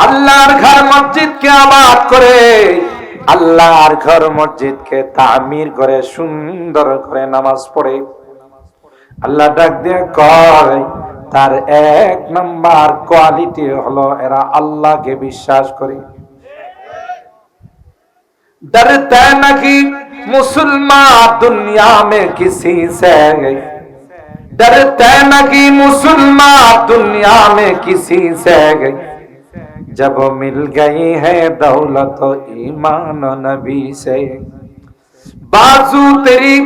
আল্লাহর ঘর মসজিদকে আবাদ করে, আল্লাহর ঘর মসজিদকে তামির করে, সুন্দর করে নামাজ পড়ে। আল্লাহ ডাক দিয়ে কয় তার এক নাম্বার কোয়ালিটি হলো এরা আল্লাহকে বিশ্বাস করে। डरते नहीं मुसलमान दुनिया में किसी से, डरते नहीं मुसलमान दुनिया में किसी से, जब मिल गई है दौलत ईमान नबी से। बाजू तेरी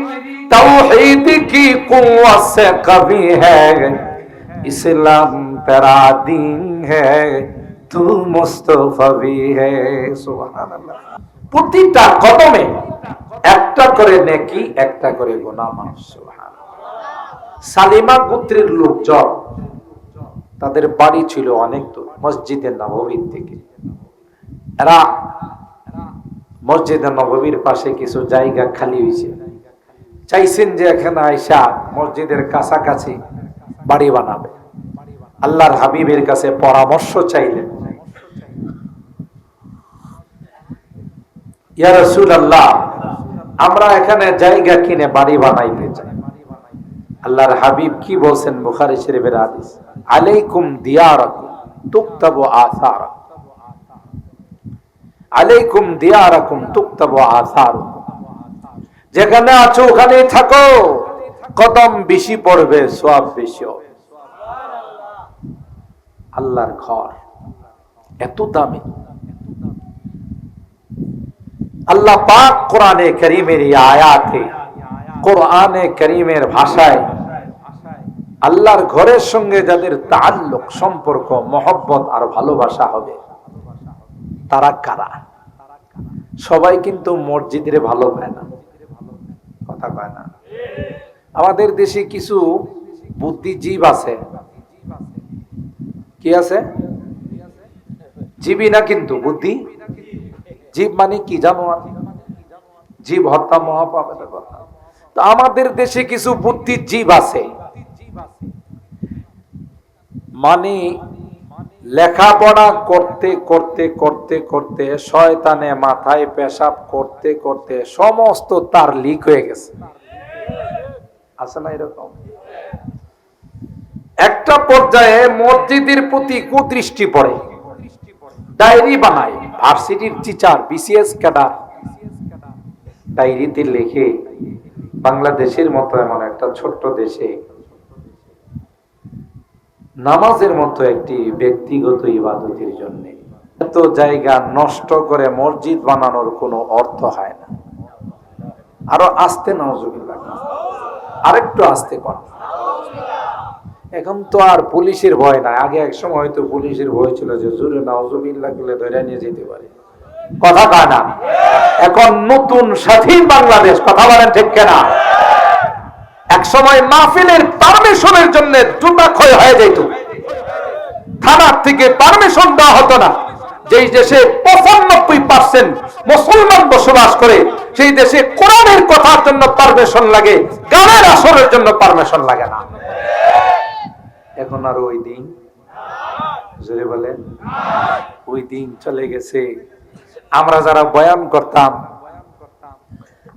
तौहीद की कुव्वत से कभी है, इस्लाम तेरा दीन है, तू मुस्तफा भी है। सुभान अल्लाह। প্রতিটা কদমে একটা করে নেকি, একটা করে গুনাহ মাফ। সুবহানাল্লাহ। সালিমা গোত্রের লোকজন, তাদের বাড়ি ছিল অনেক দূর মসজিদে নববীর থেকে। এরা মসজিদে নববীর পাশে কিছু জায়গা খালি হয়েছে, চাইছেন যে এখানে আয়সা মসজিদের কাছাকাছি বাড়ি বানাবে। আল্লাহর হাবিবের কাছে পরামর্শ চাইলেন, ইয়া রাসূলুল্লাহ, আমরা এখানে জায়গা কিনে বাড়ি বানাইতে চাই। আল্লাহর হাবিব কি বলছেন? বুখারী শরীফের হাদিস, আলাইকুম দিয়ারাকুম তুকতাবু আসারাকুম, আলাইকুম দিয়ারাকুম তুকতাবু আসারুকুম। যেখানে আছো ওখানেই থাকো, কদম বেশি পড়বে, সওয়াব বেশি হবে। আল্লাহর ঘর এত দামি। আল্লাহ পাক কোরআনে কারীমের এই আয়াতে, কোরআনে কারীমের ভাষায় আল্লাহর ঘরের সঙ্গে যাদের তাআল্লুক, সম্পর্ক, মহব্বত আর ভালোবাসা হবে, তারা কারা? সবাই কিন্তু মসজিদের ভালো পায় না, কথা কয় না। আমাদের দেশে কিছু বুদ্ধিজীব আছে। কি আছে? জীবী না, কিন্তু বুদ্ধি জীব মানে কি জানো? জীব হত্যা মহাপাপের কথা। তো আমাদের দেশে কিছু বুদ্ধিজীব আছে, মানে লেখাপড়া করতে করতে করতে করতে শয়তানে মাথায় পেশাব করতে করতে সমস্ত তার লিক হয়ে গেছে। আছে না এরকম? একটা পর্যায়ে মসজিদের প্রতি কুদৃষ্টি পড়ে, ডায়েরি বানায়। ভার্সিটির টিচার, বিসিএস ক্যাডার ডায়েরিতে লেখে, বাংলাদেশের মতো এমন একটা ছোট্ট দেশে নামাজের মতো একটি ব্যক্তিগত ইবাদতের জন্য এত জায়গা নষ্ট করে মসজিদ বানানোর কোনো অর্থ হয় না। আরো আস্তে নাউজুবিল্লাহ, আরেকটু আস্তে কর। এখন তো আর পুলিশের ভয় নাই। আগে এক সময় হয়তো পুলিশের ভয় ছিল যে জোরে নাউজুবিল্লাহ বলে ধরে নিয়ে যেতে পারে, কথা কয় না। এখন নতুন স্বাধীন বাংলাদেশ, কথা বলেন ঠিক কিনা? এক সময় মাহফিলের পারমিশনের জন্য জুতা ক্ষয় হয়ে যেত, থানার থেকে পারমিশন দেওয়া হতো না। যেই দেশে 95% মুসলমান বসবাস করে, সেই দেশে কোরআনের কথার জন্য পারমিশন লাগে, গানের আসরের জন্য পারমিশন লাগে না। এখন আর ওই দিন, জোরে বলেন, ওই দিন চলে গেছে। আমরা যারা বয়ান করতাম,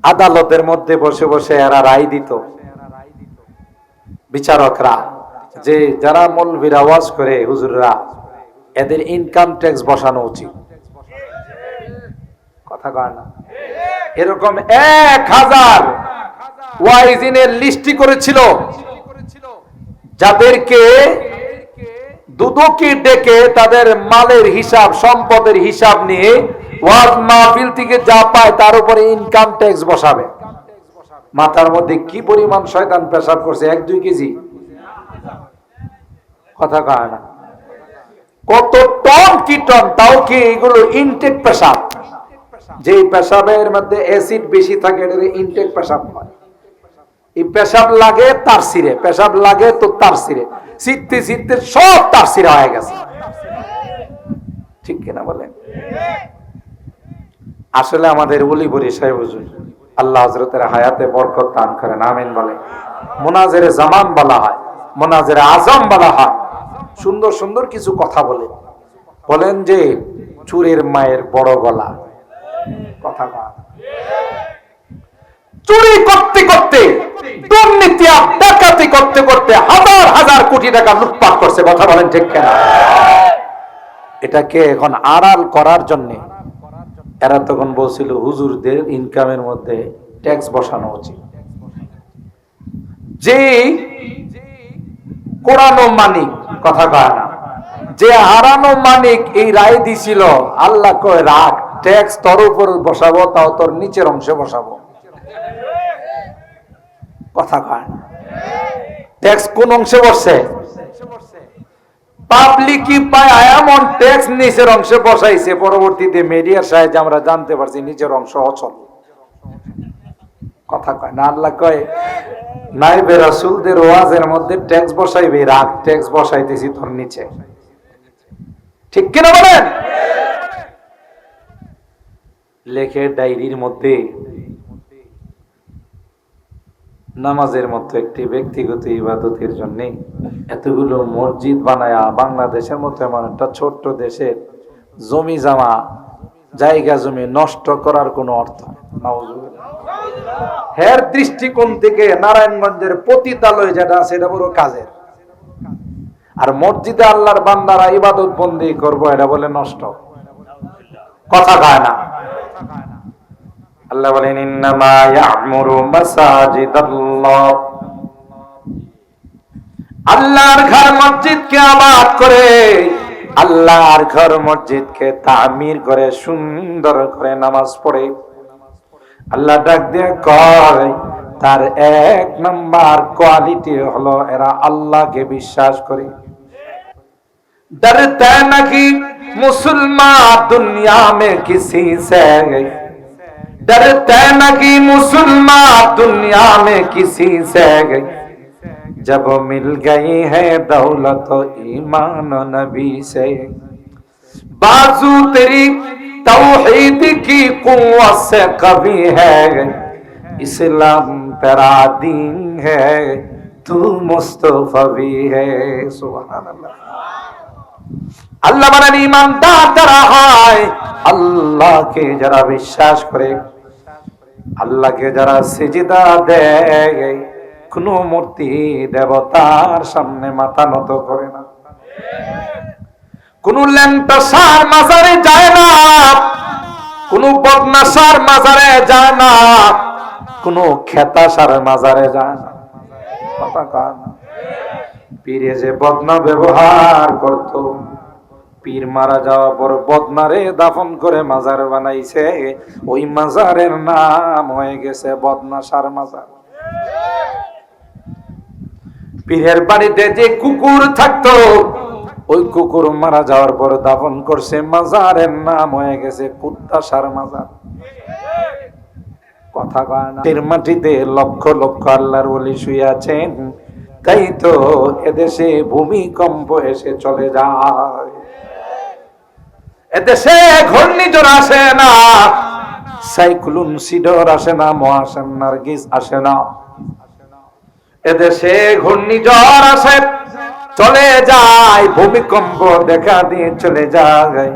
আদালতের মধ্যে বসে বসে এরা রায় দিত, বিচারকরা, যে যারা মৌলবীরা ওয়াজ করে, হুজুররা, এদের ইনকাম ট্যাক্স বসানো উচিত, কথা কয় না। এরকম 1000 ওয়াইজিনের লিস্টি করেছিল, যাদেরকে দুদকি ডেকে তাদের মালের হিসাব, সম্পদের হিসাব নিয়ে ওয়াজ মাহফিল থেকে যা পায় তার উপরে ইনকাম ট্যাক্স বসাবে। মাথার মধ্যে কি পরিমাণ শয়তান পেশাব করছে, 1-2 কেজি, কথা কয় না। কত টন কি টন, তাও কি এগুলো ইনটেক পেশাব। যে পেশাবের মধ্যে অ্যাসিড বেশি থাকে এটা ইনটেক পেশাব হয়। এই পেশাব লাগে তার সিরে, পেশাব লাগে তো তার সিরে, শীতে শীতে সব তার সিরা হয়ে গেছে, ঠিক কিনা বলেন? আসলে আমাদের ওলি বলি সাহেব হুজুর, আল্লাহ হযরতের হায়াতে বরকত দান করেন, আমিন বলে। মুনাজেরে জামান বলা হয়, মুনাজেরে আজম বলা হয়। সুন্দর সুন্দর কিছু কথা বলে। বলেন যে চুরের মায়ের বড় গলা, কথা বল। চুরি করতে করতে, দুর্নীতি আর ডাকাতি করতে করতে হাজার হাজার কোটি টাকা লুটপাট করছে, কথা বলেন ঠিক কিনা? এটাকে এখন আড়াল করার জন্য এরা তখন বলছিল হুজুরদের ইনকামের মধ্যে ট্যাক্স বসানো উচিত। যে কোরআন মানিক, কথা কয় না, যে হারানো মানিক এই রায় দিছিল, আল্লাহ কয় রাখ, ট্যাক্স তোর উপর বসাবো, তাও তোর নিচের অংশে বসাবো, কথা কয় না। ট্যাক্স কোন অংশে বসছে? পাবলিকই পায় এমন ট্যাক্স নিচের অংশে বসাইছে, পরবর্তীতে মিডিয়ার সাহায্যে আমরা জানতে পারছি নিচের অংশ অচল, কথা কয় না। আল্লাহ কয় নাইবে রাসূলদের ওয়াজের মধ্যে ট্যাক্স বসাইবে, রাখ, ট্যাক্স বসাইতেছি তোর নিচে, ঠিক কিনা বলেন? লেখে ডায়েরির মধ্যে নামাজের মতো একটি ব্যক্তিগত ইবাদতের জন্য এতগুলো মসজিদ বানায়া বাংলাদেশের মতো এমন একটা ছোট্ট দেশের জমি জামা জায়গা জমি নষ্ট করার কোনো অর্থ হের দৃষ্টিকোণ থেকে নারায়ণগঞ্জের পতিতালয় যেটা আছে এটা পুরো কাজের, আর মসজিদে আল্লাহর বান্দারা ইবাদত বন্দি করবো এটা বলে নষ্ট, কথা কয় না। আল্লাহ বলেন ইন্নামা ইয়া'মুরু মাসাজিদাল্লাহ, আল্লাহর ঘর মসজিদকে আবাদ করে, আল্লাহর ঘর মসজিদকে তামির করে, সুন্দর করে নামাজ পড়ে। আল্লাহ ডাক দিয়ে কয় তার এক নাম্বার কোয়ালিটি হলো এরা আল্লাহকে বিশ্বাস করে। डरते नहीं मुसलमान दुनिया में किसी से, डरते नहीं मुसलमान दुनिया में किसी से, जब मिल गई है दौलत ईमान नबी से, बाजू तेरी तौहीद की कुव्वत से कभी है, इस्लाम तेरा दीन है, तू मुस्तफा भी है। सुभान अल्लाह। আল্লাহ বলেন ঈমানদার যারা হয়, আল্লাহকে যারা বিশ্বাস করে, আল্লাহকে যারা সিজদা দেয়, কোন মূর্তি দেবতার সামনে মাথা নত করে না, কোন ল্যাংটাসার মাজারে যায় না, কোন বদনাসার মাজারে যায় না, কোন খেতাসার মাজারে যায় না, কথা কয় না। পীরে যে বদনা ব্যবহার করত, পীর মারা যাওয়ার পর বদনারে দাফন করে মাজার বানাইছে, ওই মাজারের নাম হয়ে গেছে বদনাসার মাজার। পীরের বাড়িতে যে কুকুর থাকতো, ওই কুকুর মারা যাওয়ার পর দাফন করছে, মাজারের নাম হয়ে গেছে কুত্তাসার মাজার, কথা কয় না। এর মাটিতে লক্ষ লক্ষ আল্লাহর ওলি শুয়ে আছেন, তাই তো এদেশে ভূমিকম্প এসে চলে যায়, এদেশে ঘূর্ণিঝড় আসে না, সাইক্লোন সিডর আসে না, মহাসেন নার্গিস আসে না, এদেশে ঘূর্ণিঝড় আসে চলে যায়, ভূমিকম্প দেখা দিয়ে চলে যায়।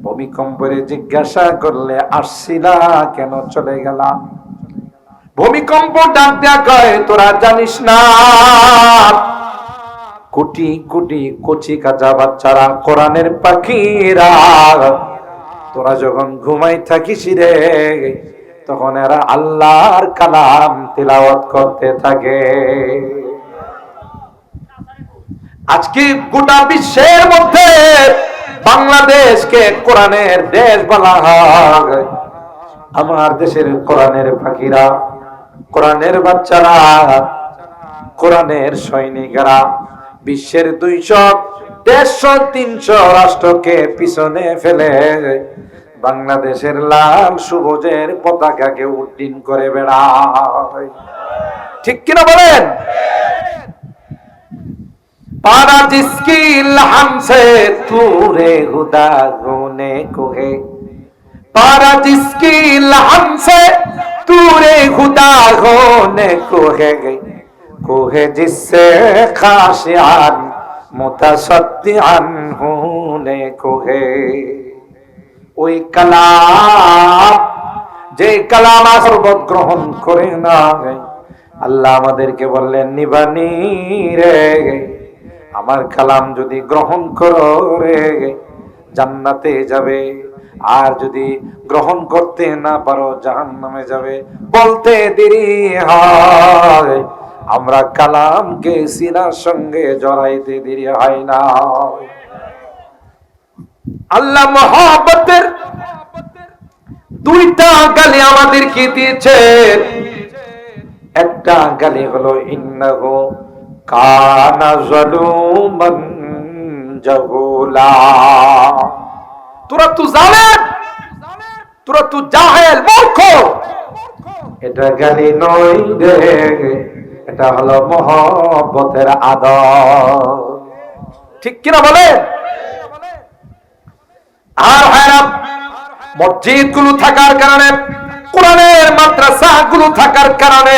ভূমিকম্পরে জিজ্ঞাসা করলে আসছিলা কেন, চলে গেলাম? ভূমিকম্প ডাক দেয়া কয় তোরা জানিস না, কোটি কোটি কচি কাঁচা বাচ্চারা, কোরআনের পাখিরা, তোরা যখন ঘুমাই থাকিস রে, তখন এরা আল্লাহর কালাম তিলাওয়াত করতে থাকে। আজকে গোটা বিশ্বের মধ্যে বাংলাদেশকে কোরআনের দেশ বলা হয়। আমার দেশের কোরআনের পাখিরা, কোরআনের বাচ্চারা, কোরআনের সৈনিকেরা বিশ্বের 200, 150, 300 রাষ্ট্রকে পিছনে ফেলে বাংলাদেশের লাল সবুজের পতাকাকে উড্ডীন করে বেড়ায়, ঠিক কিনা বলেন? पारा जिसकी लहम से तूरे खुदा होने को है, पारा जिसकी लहम से तूरे खुदा होने को है जिससे खाशियान मुतसद्दिआन होने को है ওই কালাম যে কালাম শরবত গ্রহণ করে না আল্লাহ আমাদেরকে বললেন নিবানি রে আমার কালাম যদি গ্রহণ করো রে জান্নাতে যাবে আর যদি গ্রহণ করতে না পারো জাহান্নামে যাবে বলতে দেরি হয় আমরা কালামকে সিনার সঙ্গে জড়াইতে দেরি হয় না আল্লাহ মহব্বতের দুইটা গালি আমাদেরকে দিয়েছে একটা গালি হলো ইন্নাহু কানা যালুমান জাহুলা তোরা তো জালেম তোরা তো জাহেল মূর্খ এটা গালি নয় রে এটা হলো মহব্বতের আদর ঠিক কিনা বলে আর হারাম মসজিদ গুলো থাকার কারণে কোরআনের মাদ্রাসা গুলো থাকার কারণে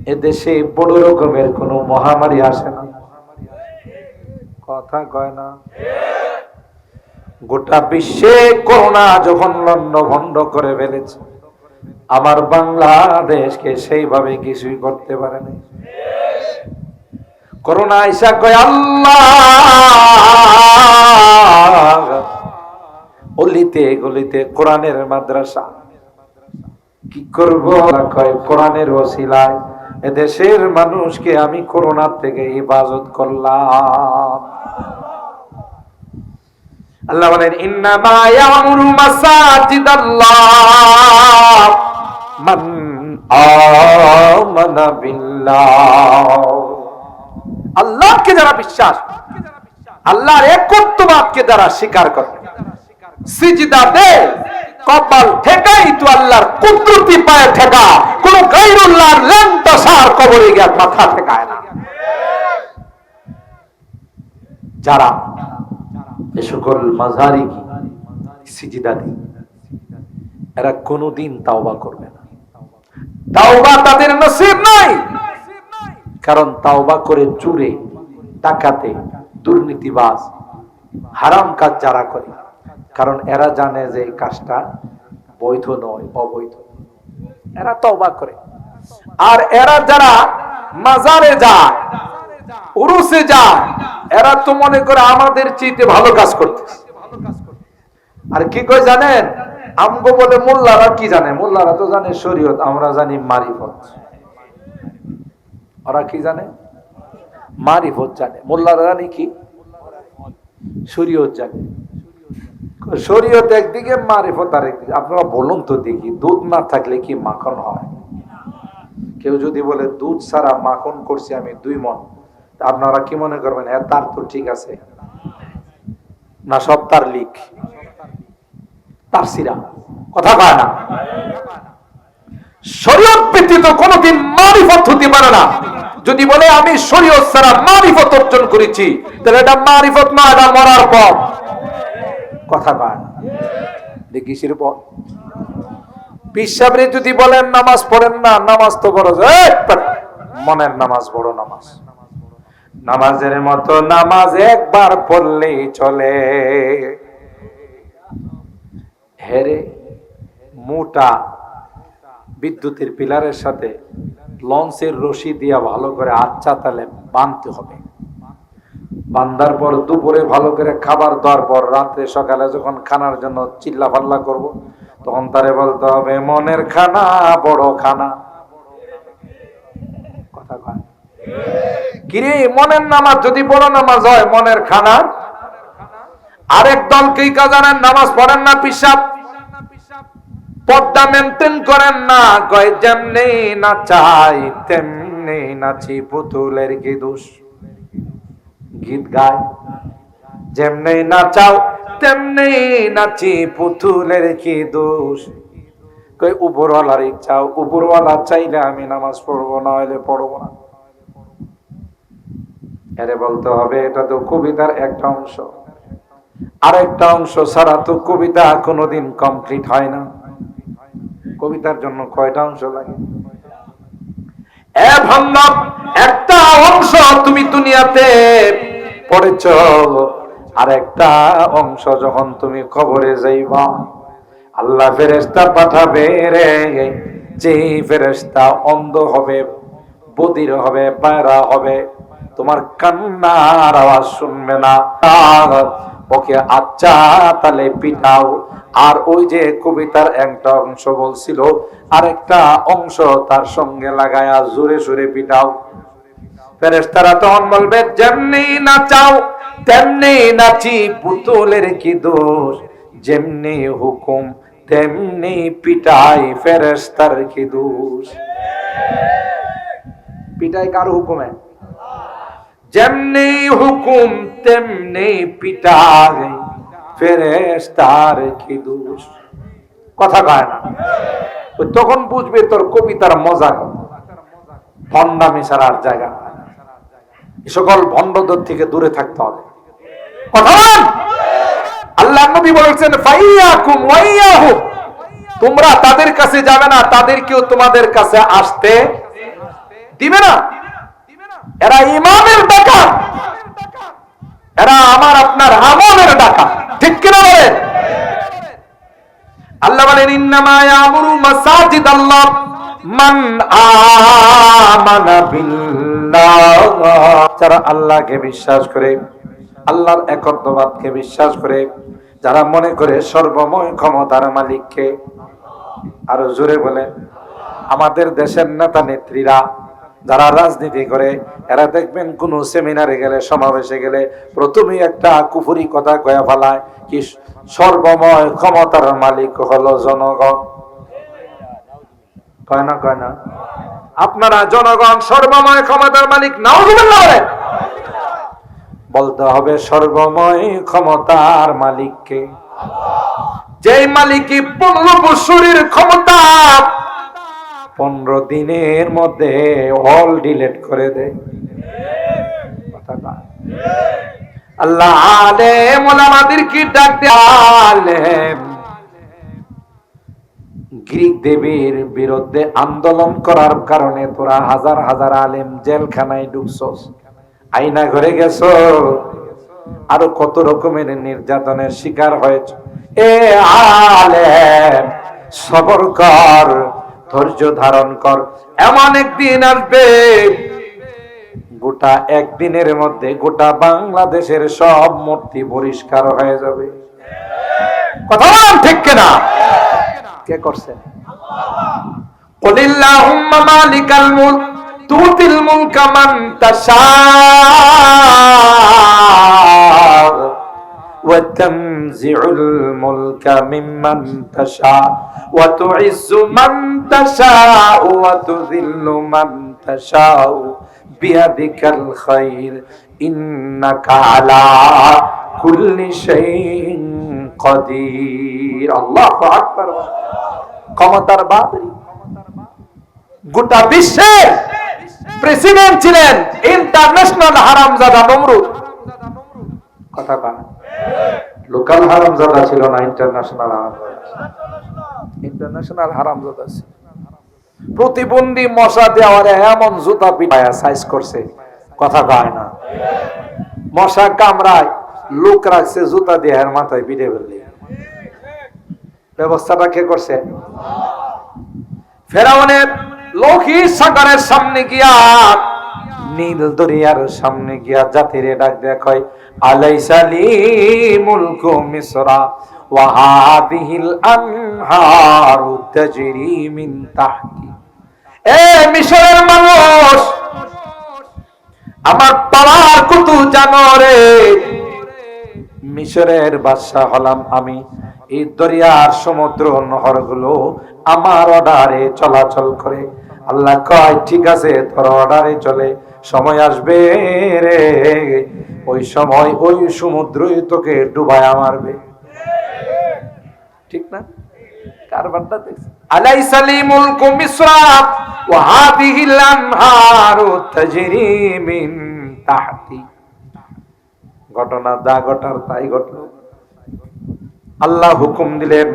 এদেশে বড় রকমের কোন মহামারী আসে না কথা কয় না গোটা বিশ্বে করোনা যখন লন্ডভন্ড করে ফেলেছে আমার বাংলাদেশকে সেইভাবে কিছুই করতে পারে না করোনা আইসা কয় আল্লাহ অলিতে গলিতে কোরআনের মাদ্রাসা কি করব কয় কোরআনের ওসিলায় এদেশের মানুষকে আমি করোনা থেকে হিফাজত করলাম আল্লাহ বলেন ইন্নামা ইয়ামুরু মাসাজিদাল্লাহ মান আমানা বিল্লাহ আল্লাহকে যারা বিশ্বাস আল্লাহর একত্ববাদকে যারা স্বীকার করে সিজদা দে কপাল ঠেকাই তো আল্লাহর কুদরতি পায়ে ঠেকা কোন গায়রুল্লাহর লেন্টাসার কবরে গিয়ে মাথা ঠেকায় না যারা এ সকল মাঝারি কি সিজদা দেয় এরা কোনদিন তাওবা করবে না তাওবা তাদের নসিব নাই কারণ তাওবা করে চুরে ডাকাতে দুর্নীতিবাজ হারাম কাজ যারা করে কারণ এরা জানে যে এই কাজটা বৈধ নয় অবৈধ এরা তওবা করে আর এরা যারা মাজারে যায় উরুসে যায় এরা তো মনে করে আমাদের চেয়ে ভালো কাজ করতেছে আর কি কই জানেন আমগো বলে মোল্লারা কি জানে মোল্লারা তো জানে শরীয়ত আমরা জানি মারিফত ওরা কি জানে মারিফত জানে মোল্লারা জানে কি শরীয়ত জানে শরীয়ত একদিকে মারিফত আরেকদিকে আপনারা বলুন তো দেখি দুধ না থাকলে কি মাখন হয় কেউ যদি বলে দুধ ছাড়া মাখন করছি আমি 2 মণ আপনারা কি মনে করবেন হ্যাঁ তার তো ঠিক আছে না সব তার লিক তার সিরা কথা কয় না শরীয়ত ব্যতীত কোনদিন মারিফত হতে পারে না যদি বলে আমি শরীয়ত ছাড়া মারিফত অর্জন করেছি তাহলে এটা মারিফত না এটা মরার পর কথা কয় না দেখিসির পর পিসাবরে যদি বলেন নামাজ পড়েন না নামাজ তো বড় মনের নামাজ বড় নামাজ নামাজের মতো নামাজ একবার পড়লেই চলে হেরে মোটা বিদ্যুতের পিলারের সাথে লঞ্চের রশি দিয়া ভালো করে আচ্ছা তালে বাঁধতে হবে বান্দার পর দুপুরে ভালো করে খাবার দেওয়ার পর রাত্রে সকালে যখন খানার জন্য চিল্লা পাল্লা করব তখন তারে বলতে হবে মনের খানা বড় খানা কথা কয় কিরে মনের নামাজ যদি বড় নামাজ হয় মনের খানা আরেক দল কি জানেন নামাজ পড়েন না পিসাব পর্দা মেনটেন করেন না কয় যেমনি নাচাই তেমনি নাচি পুতুলের কি দোষ গীত গায় যেমনি নাচাও তেমনি নাচি পুতুলের কি দোষ কই উপরওয়ালার ইচ্ছা উপরওয়ালা চাইলে আমি নামাজ পড়বো না হলে পড়বো না এরে বলতে হবে এটা তো কবিতার একটা অংশ আরেকটা অংশ ছাড়া তো কবিতা কোনোদিন কমপ্লিট হয় না কবিতার জন্য কয়টা অংশ লাগে একটা অংশ তুমি দুনিয়াতে পড়েছ আরেকটা অংশ যখন তুমি কবরে যাইবা, আল্লাহ ফেরেশতা পাঠাবে রে, যে ফেরেশতা অন্ধ হবে, বধির হবে, পায়রা হবে, তোমার কান্নার আওয়াজ শুনবে না, ওকে আচ্ছা তাহলে পিটাও। আর ওই যে কবিতার একটা অংশ বলছিল, আরেকটা অংশ তার সঙ্গে লাগায়া জোরে জোরে পিটাও। ফেরেশতারা তখন বলবে, যেমনি নাচাও তেমনি নাচি, পুতুলের কি দোষ, যেমনি হুকুম তেমনি পিটাই, ফেরেশতার কি দোষ। পিটাই কার হুকুমে? যেমনি হুকুম তেমনি পিটাই, ফেরেশতার কি দোষ। কথা কয় না। তখন বুঝবে তোর কবিতার মজা কত। ভণ্ডামি ছাড়ার জায়গা, সকল ভণ্ডদের থেকে দূরে থাকতে হবে। কথা বল। আল্লাহ নবী বলেছেন, ফাইয়াকুম ওয়াইয়াহুম, তোমরা তাদের কাছে যাবে না, তাদেরকেও তোমাদের কাছে আসতে দিবে না। এরা ইমামের ডাকা, এরা আমার আপনার আমলের ডাকা, ঠিক কিনা বলেন? আল্লাহ বলেন, ইন্নামা ইয়ামুরু মাসাজিদাল্লাহ মান আমানা বিল্লাহ, যারা আল্লাহকে বিশ্বাস করে, আল্লাহর একত্ববাদকে বিশ্বাস করে, যারা মনে করে সর্বময় ক্ষমতার মালিককে। আরো জোরে বলে। আমাদের দেশের নেতা নেত্রীরা যারা রাজনীতি করে, এরা দেখবেন কোন সেমিনারে গেলে, সমাবেশে গেলে প্রথমেই একটা কুফরি কথা কয়া ফেলায়, কি সর্বময় ক্ষমতার মালিক হলো জনগণ। কয় না? কয় না? আপনারা জনগণ সর্বময় ক্ষমতার মালিক, নাউজুবিল্লাহ বলেন। বলতে হবে সর্বময় ক্ষমতার মালিককে, যেই মালিকই 15 বছরের ক্ষমতা 15 দিনের মধ্যে অল ডিলিট করে দেয়। আল্লাহ আলেম ওলামাদেরকে ডাক দেন, গ্রিক দেবীর বিরুদ্ধে আন্দোলন করার কারণে তোরা হাজার হাজার আলেম জেলখানায় ঢুকছস, আয়না ঘরে গেছ, আরো কত রকমের নির্যাতনের শিকার হয়েছ। এ আলেম সবর কর, ধৈর্য ধারণ কর, এমন একদিন আসবে গোটা একদিনের মধ্যে গোটা বাংলাদেশের সব মূর্তি পরিষ্কার হয়ে যাবে। কথা বল ঠিক কিনা? কে করছে? কুলিল্লাহুম্মা মালিকাল মুলক তুতিল মুলকা মান তাশা ওয়া তানজিউল মুলকা মিম্মান তাশা ওয়া তুইজ্জু মান তাশা ওয়া তুযিল্লু মান তাশা বিয়াদিকাল খায়র ইন্নাকা আলা কুল্লি শাইইন কাদির। আল্লাহু আকবার। ক্ষমতার বাদী গোটা বিশ্বের প্রেসিডেন্ট ছিলেন ইন্টারন্যাশনাল হারামজাদা নমরুদ। কথা বল। লোকাল হারামজাদা ছিল না, ইন্টারন্যাশনাল হারামজাদা। ইন্টারন্যাশনাল হারামজাদা ছিল। প্রতিবন্ধী মশা দেওয়ারে এমন জুতা পিটায়া সাইজ করছে, কথা কয় না। মশা কামড়ায়, লোক রাখছে জুতা দিয়ে এর মাথায় পিটে ফেললে। ব্যবস্থাটা কে করছে? ফেরাউনের লৌহিক সাগরের সামনে গিয়া, নীল দরিয়ার সামনে গিয়া জাতিরে ডাক দেখায়, আলাইসা লি মুলকু মিসরা ওয়া হাদিহিল আনহারু তাজরি মিন তাহতি। এ মিশরের মানুষ, আমার পাওয়ার কত জানো রে? মিশরের বাদশা হলাম আমি, এই দরিয়ার সমুদ্র নহরগুলো আমার অর্ডারে চলাচল করে। আল্লাহ কয়, ঠিক আছে, তোর অর্ডারে চলে, সময় আসবে রে, ওই সময় ওই সমুদ্রই তোকে ডুবায়া মারবে। ঠিক না? কারবারটা দেখছ? আলাইসা লি মুলকু মিসরা ওয়া হাদিহিল আনহারু তাজরি মিন তাহতি। ঘটনা যা ঘটার তাই ঘটলো। আল্লাহ হুকুম দিলেন,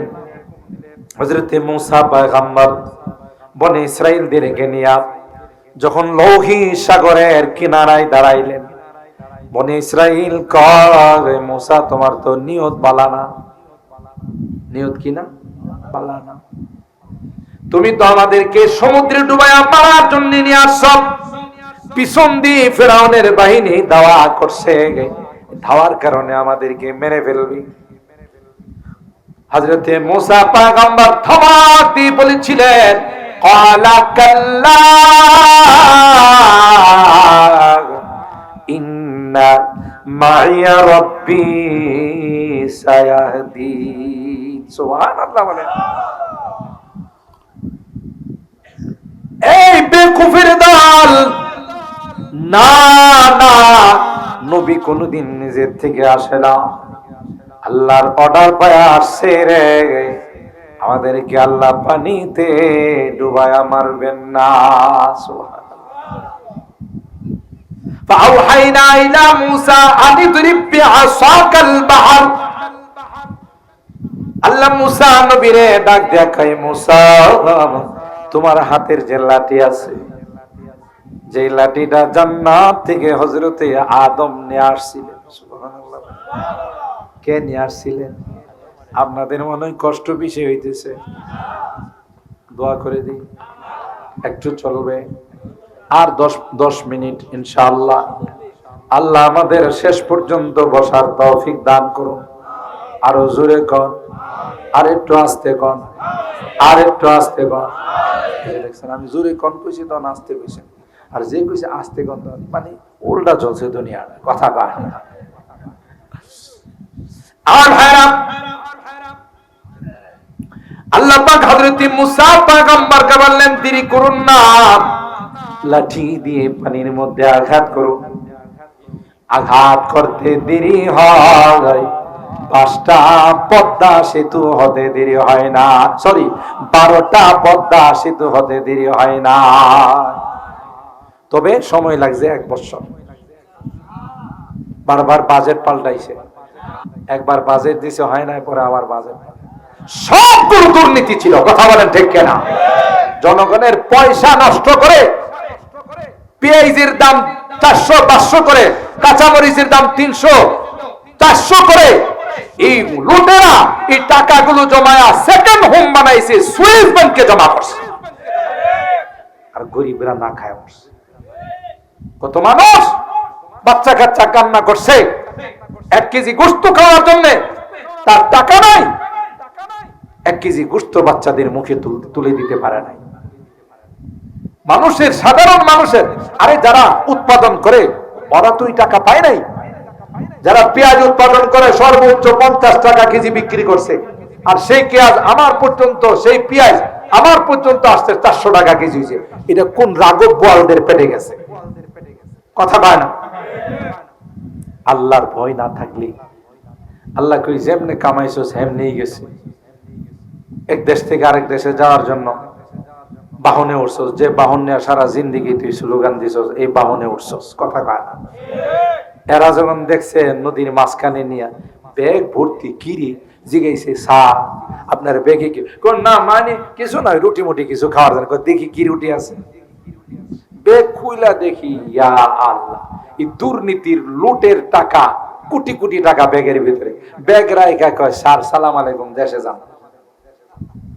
হযরতে মূসা পয়গম্বর বনে ইসরাইলদেরকে নিয়ে যখন লৌহিক সাগরের কিনারায় দাঁড়াইলেন, বনি ইসরাইল কয় মুসা তোমার তো নিয়ত বালা না। নিয়ত কি না? বালা না। তুমি তো আমাদেরকে সমুদ্রে ডুবাইয়া মারার জন্য নিয়ে আসছো। পিছন দিয়ে ফেরাউনের বাহিনী দাওয়া করছে, ধাওয়ার কারণে আমাদেরকে মেরে ফেলবি। হযরতে মুসা পয়গম্বর ধমক দিয়ে বলেছিলেন, ক্বালা কাল্লা ইন্না মাইয়া রাব্বি সায়াহদিন। সুবহানাল্লাহ বলেন। এই বেকুফের দল, না না, নবী কোনদিন নিজের থেকে আসে না, আল্লাহর অর্ডার পায় আসছে রে। আমাদেরকে আল্লাহ পানিতে ডুবায়া মারবেন না। ফাআওহাইনা ইলা মূসা আন ইদরিব বিআসাকাল বাহর। আল্লাহ মূসা নবীরে ডাক দেখায়, মূসা তোমার হাতের যে লাঠি আছে, যে লাঠিটা জান্নাত থেকে হযরতে আদম নিয়ে আসছিলেন। সুবহানাল্লাহ। কে নিয়ে আসছিলেন? আপনাদের মনে হয় কষ্ট বেশি হইতেছে, দোয়া করে দিই একটু চলবে আর 10 মিনিট ইনশাআল্লাহ। আল্লাহ আমাদের শেষ পর্যন্ত বসার তৌফিক দান করুন। আরো জোরে কন, আর একটু আস্তে কন, আর একটু আস্তে কন। দেখছেন আমি জোরে কন কইছি, তখন আস্তে কইছেন, আর যে কইছে আস্তে কন মানে উল্টা চলছে দুনিয়াটা, কথা কয় না। আর ভাইরা, আল্লাহ পাক হযরত মুসা পয়গম্বরকে বললেন দেরি করুন না, লাঠি দিয়ে পানির মধ্যে আঘাত করুন। আঘাত করতে দেরি হয়, 5টা পদ্মা সেতু হতে দেরি হয় না, সরি 12টা পদ্মা সেতু হতে দেরি হয় না। তবে সময় লাগছে 1 বছর। বারবার বাজেট পাল্টাইছে, একবার বাজেট দিছে হয় না, পরে আবার বাজেট। সবগুলো দুর্নীতি ছিল, কথা বলেন ঠিক কিনা? জনগণের পয়সা নষ্ট করে পেঁয়াজের দাম 400-500 করে, কাঁচামরিচের দাম 300-400 করে এই লুটেরা এই টাকাগুলো জমায়া সেকেন্ড হোম বানাইছে, সুইস ব্যাংকে জমা করছে, আর গরিবরা না খায় মরছে। কত মানুষ বাচ্চা কাচ্চা কান্না করছে 1 কেজি গোশত খাওয়ার জন্য, তার টাকা নাই, 1 কেজি গোশত বাচ্চাদের মুখে তুলে দিতে পারে নাই। মানুষের, সাধারণ মানুষের, আরে যারা উৎপাদন করে ওরা তো টাকা পায় নাই। যারা পেঁয়াজ উৎপাদন করে সর্বোচ্চ 50 টাকা কেজি বিক্রি করছে, আর সেই পেঁয়াজ আমার পর্যন্ত, সেই পেঁয়াজ আমার পর্যন্ত আসছে 400 টাকা কেজি হয়েছে। এটা কোন রাগব বোয়ালদের পেটে গেছে, কথা কয় না। আল্লাহর ভয় না থাকলে আল্লাহ কই যেমনে কামাইছো সেমনেই গেছে। এক দেশ থেকে আরেক দেশে যাওয়ার জন্য বাহনে উঠছস, যে বাহন নিয়ে সারা জিন্দেগি তুই স্লোগান দিছস, এই বাহনে উঠছস, কথা কয় না। এরা যখন দেখছে নদীর মাঝখানে নিয়ে ব্যাগ ভর্তি কিরি, জিগাইছে সা আপনার ব্যাগে কি? না মানে কিছু নয়, রুটি মুটি কিছু খাওয়ার জন্য। দেখি কি রুটি আছে, ব্যাগ খুইলা দেখি, ইয়া আল্লাহ, এই দুর্নীতির লুটের টাকা, কোটি কোটি টাকা ব্যাগের ভিতরে। ব্যাগ রাইখা কয় স্যার সালাম আলাইকুম, দেশে যান,